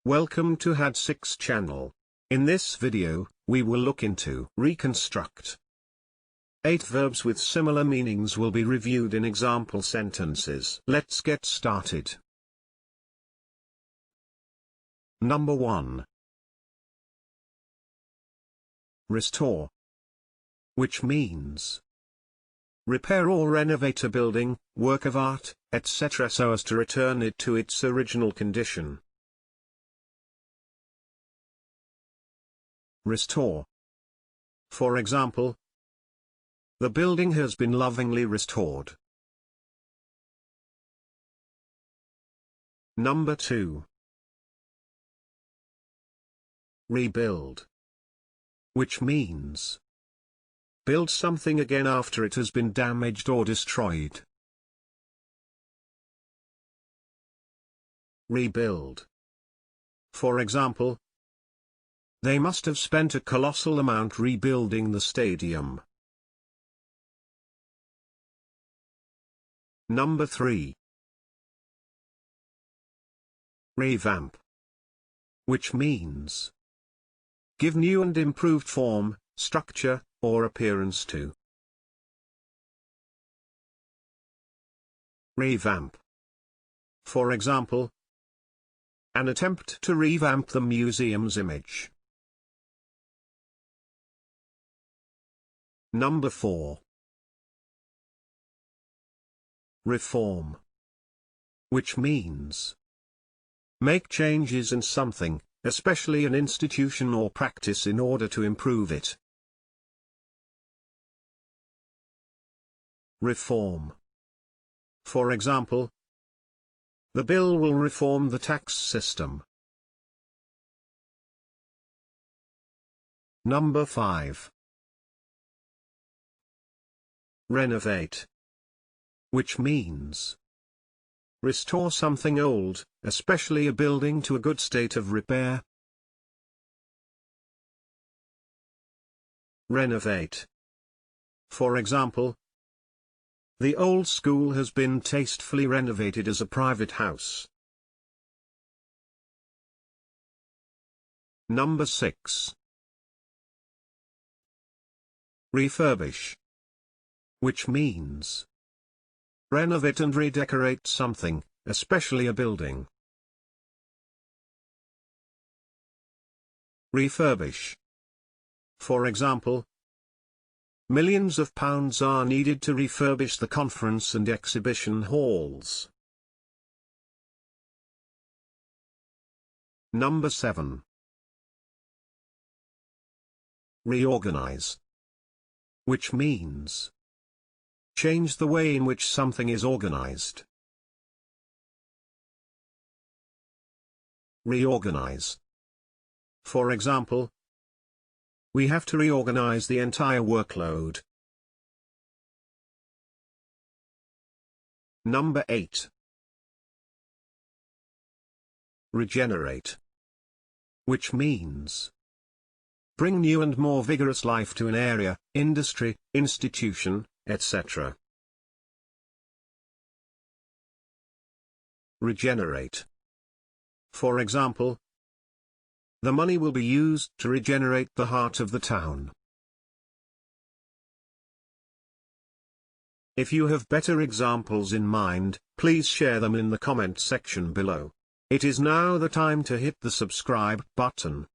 Welcome to HAD6 channel. In this video, we will look into reconstruct. 8 verbs with similar meanings will be reviewed in example sentences. Let's get started. Number 1. Restore, which means repair or renovate a building, work of art, etc. so as to return it to its original condition. Restore. For example, the building has been lovingly restored. Number 2. Rebuild, which means build something again after it has been damaged or destroyed. Rebuild. For example, they must have spent a colossal amount rebuilding the stadium. Number 3. Revamp, which means give new and improved form, structure, or appearance to. Revamp. For example, an attempt to revamp the museum's image. Number 4. Reform, which means make changes in something, especially an institution or practice, in order to improve it. Reform. For example, the bill will reform the tax system. Number 5. Renovate, which means restore something old, especially a building, to a good state of repair. Renovate. For example, the old school has been tastefully renovated as a private house. Number 6. Refurbish, which means renovate and redecorate something, especially a building. Refurbish. For example, millions of pounds are needed to refurbish the conference and exhibition halls. Number 7. Reorganize, which means change the way in which something is organized. Reorganize. For example, we have to reorganize the entire workload. Number 8. Regenerate, which means bring new and more vigorous life to an area, industry, institution, etc. Regenerate. For example, the money will be used to regenerate the heart of the town. If you have better examples in mind, please share them in the comment section below. It is now the time to hit the subscribe button.